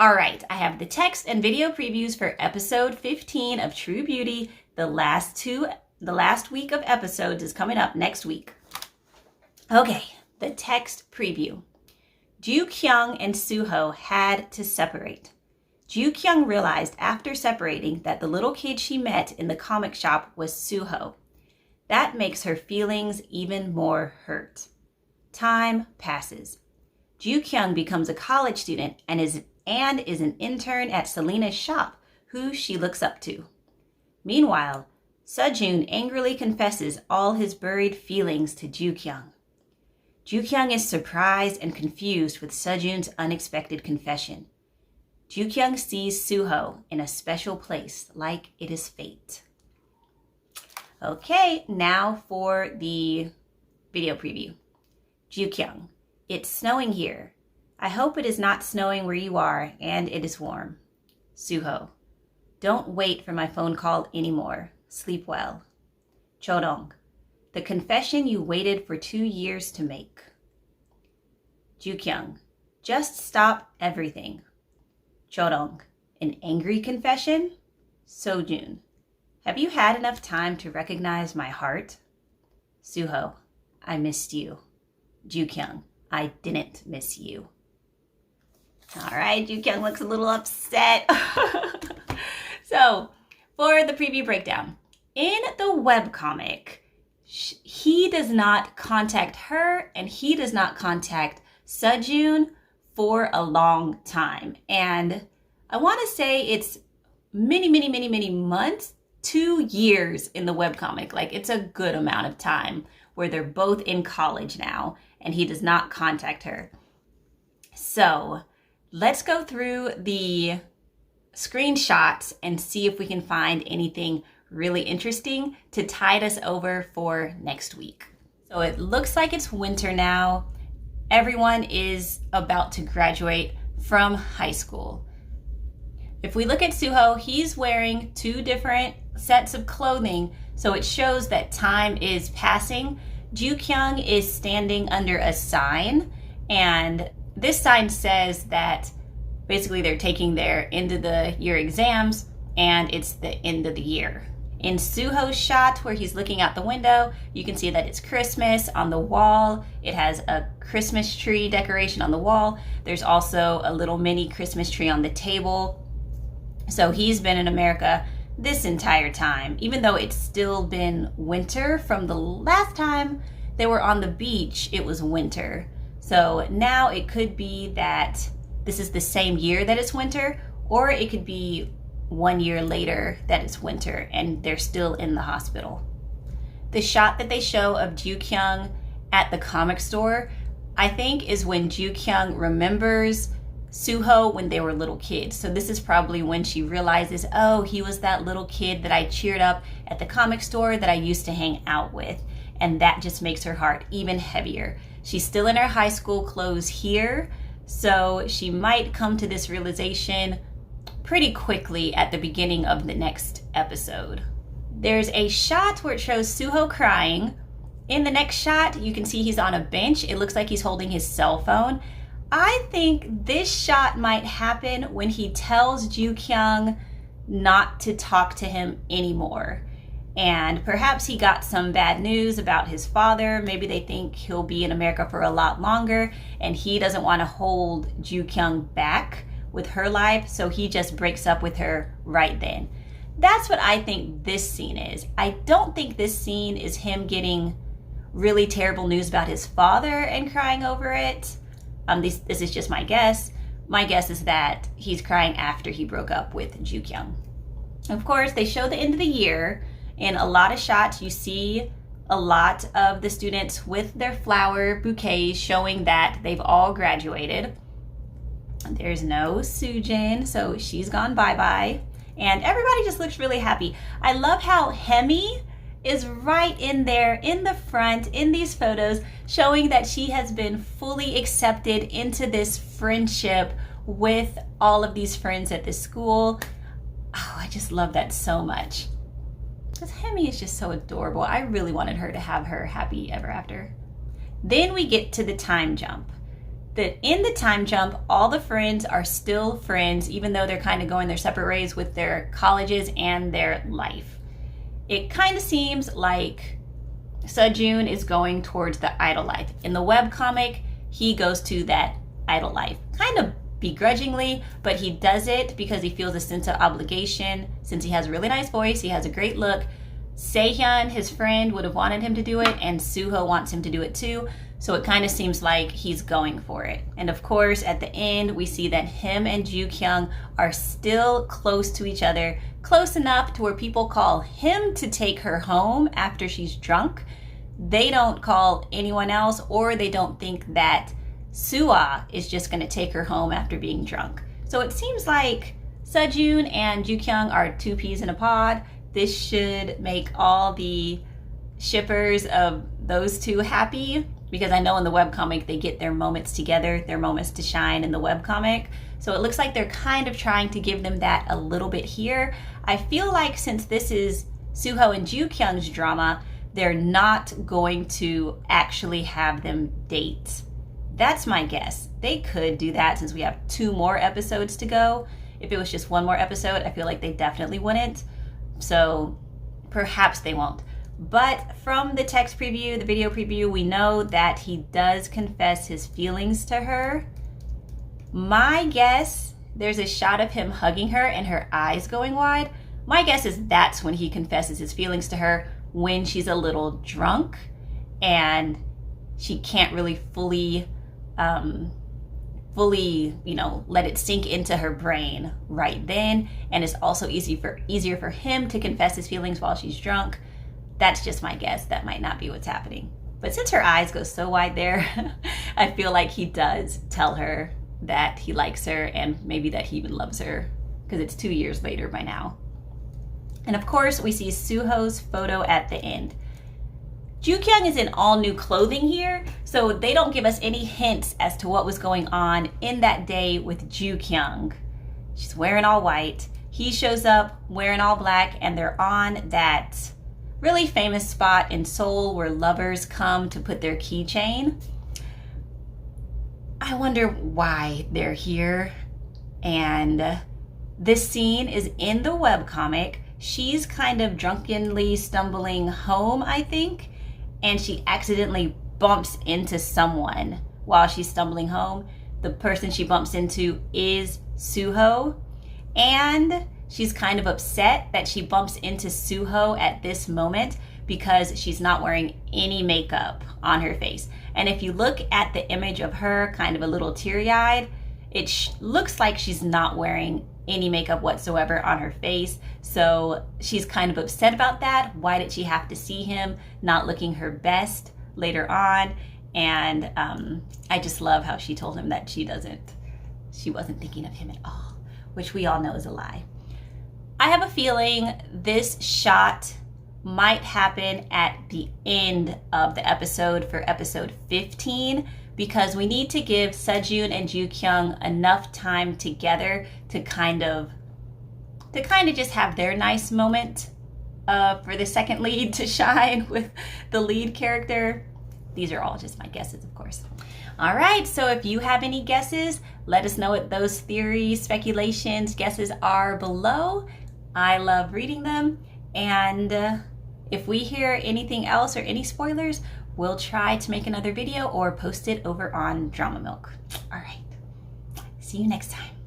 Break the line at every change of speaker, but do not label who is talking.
All right, I have the text and video previews for episode 15 of True Beauty. The last week of episodes is coming up next week. Okay, the text preview. Ju-kyung and Suho had to separate. Ju-kyung realized after separating that the little kid she met in the comic shop was Suho. That makes her feelings even more hurt. Time passes. Ju-kyung becomes a college student and is an intern at Selena's shop, who she looks up to. Meanwhile, Sejun angrily confesses all his buried feelings to Ju-kyung. Ju-kyung is surprised and confused with Sejun's unexpected confession. Ju-kyung sees Suho in a special place, like it is fate. Okay, now for the video preview. Ju-kyung, it's snowing here. I hope it is not snowing where you are and it is warm. Suho, don't wait for my phone call anymore. Sleep well. Chodong, the confession you waited for 2 years to make. Ju-kyung, just stop everything. Chodong, an angry confession? Sojun, have you had enough time to recognize my heart? Suho, I missed you. Ju-kyung, I didn't miss you. All right, Ju-kyung looks a little upset. So, for the preview breakdown, in the webcomic, he does not contact her and he does not contact Sejun for a long time. And I want to say it's many months, 2 years in the webcomic. Like, it's a good amount of time where they're both in college now and he does not contact her. So let's go through the screenshots and see if we can find anything really interesting to tide us over for next week. So it looks like it's winter now. Everyone is about to graduate from high school. If we look at Suho, he's wearing 2 different sets of clothing, so it shows that time is passing. Ju-kyung is standing under a sign, and this sign says that basically they're taking their end of the year exams and it's the end of the year. In Suho's shot where he's looking out the window, you can see that it's Christmas on the wall. It has a Christmas tree decoration on the wall. There's also a little mini Christmas tree on the table. So he's been in America this entire time, even though it's still been winter from the last time they were on the beach, it was winter. So now it could be that this is the same year that it's winter, or it could be 1 year later that it's winter and they're still in the hospital. The shot that they show of Ju-kyung at the comic store, I think is when Ju-kyung remembers Suho when they were little kids. So this is probably when she realizes, oh, he was that little kid that I cheered up at the comic store that I used to hang out with. And that just makes her heart even heavier. She's still in her high school clothes here, so she might come to this realization pretty quickly at the beginning of the next episode. There's a shot where it shows Suho crying. In the next shot, you can see he's on a bench. It looks like he's holding his cell phone. I think this shot might happen when he tells Ju-kyung not to talk to him anymore. And perhaps he got some bad news about his father. Maybe they think he'll be in America for a lot longer and he doesn't want to hold Ju-kyung back with her life, so he just breaks up with her right then. That's what I think this scene is. I don't think this scene is him getting really terrible news about his father and crying over it. This is just my guess. My guess is that he's crying after he broke up with Ju-kyung. Of course, they show the end of the year. In a lot of shots, you see a lot of the students with their flower bouquets showing that they've all graduated. There's no Sujin, so she's gone bye-bye. And everybody just looks really happy. I love how Hemi is right in there in the front in these photos, showing that she has been fully accepted into this friendship with all of these friends at this school. Oh, I just love that so much. Because Hemi is just so adorable. I really wanted her to have her happy ever after. Then we get to the time jump. that in the time jump, all the friends are still friends, even though they're kind of going their separate ways with their colleges and their life. It kind of seems like Sejun is going towards the idol life. In the webcomic, he goes to that idol life, kind of begrudgingly, but he does it because he feels a sense of obligation. Since he has a really nice voice, he has a great look. Sehyun, his friend, would have wanted him to do it, and Suho wants him to do it too. So it kind of seems like he's going for it. And of course, at the end, we see that him and Ju-kyung are still close to each other, close enough to where people call him to take her home after she's drunk. They don't call anyone else, or they don't think that Suah is just going to take her home after being drunk. So it seems like Sejun and Ju-kyung are two peas in a pod. This should make all the shippers of those two happy, because I know in the webcomic they get their moments together, their moments to shine in the webcomic. So it looks like they're kind of trying to give them that a little bit here. I feel like since this is Suho and Ju-kyung's drama, they're not going to actually have them date. That's my guess. They could do that since we have 2 more episodes to go. If it was just 1 more episode, I feel like they definitely wouldn't. So perhaps they won't. But from the text preview, the video preview, we know that he does confess his feelings to her. My guess, there's a shot of him hugging her and her eyes going wide. My guess is that's when he confesses his feelings to her, when she's a little drunk and she can't really fully, let it sink into her brain right then. And it's also easier for him to confess his feelings while she's drunk. That's just my guess. That might not be what's happening. But since her eyes go so wide there, I feel like he does tell her that he likes her and maybe that he even loves her, because it's 2 years later by now. And of course, we see Suho's photo at the end. Ju-kyung is in all new clothing here, so they don't give us any hints as to what was going on in that day with Ju-kyung. She's wearing all white. He shows up wearing all black, and they're on that really famous spot in Seoul where lovers come to put their keychain. I wonder why they're here. And this scene is in the webcomic. She's kind of drunkenly stumbling home, I think, and she accidentally bumps into someone while she's stumbling home. The person she bumps into is Suho, and she's kind of upset that she bumps into Suho at this moment because she's not wearing any makeup on her face. And if you look at the image of her kind of a little teary-eyed, it looks like she's not wearing any makeup whatsoever on her face. So she's kind of upset about that. Why did she have to see him not looking her best later on? And I just love how she told him that she wasn't thinking of him at all, which we all know is a lie. I have a feeling this shot might happen at the end of the episode for episode 15, because we need to give Sejun and Ju-kyung enough time together to kind of just have their nice moment for the second lead to shine with the lead character. These are all just my guesses, of course. All right, so if you have any guesses, let us know what those theories, speculations, guesses are below. I love reading them, and if we hear anything else or any spoilers, we'll try to make another video or post it over on Drama Milk. All right, see you next time.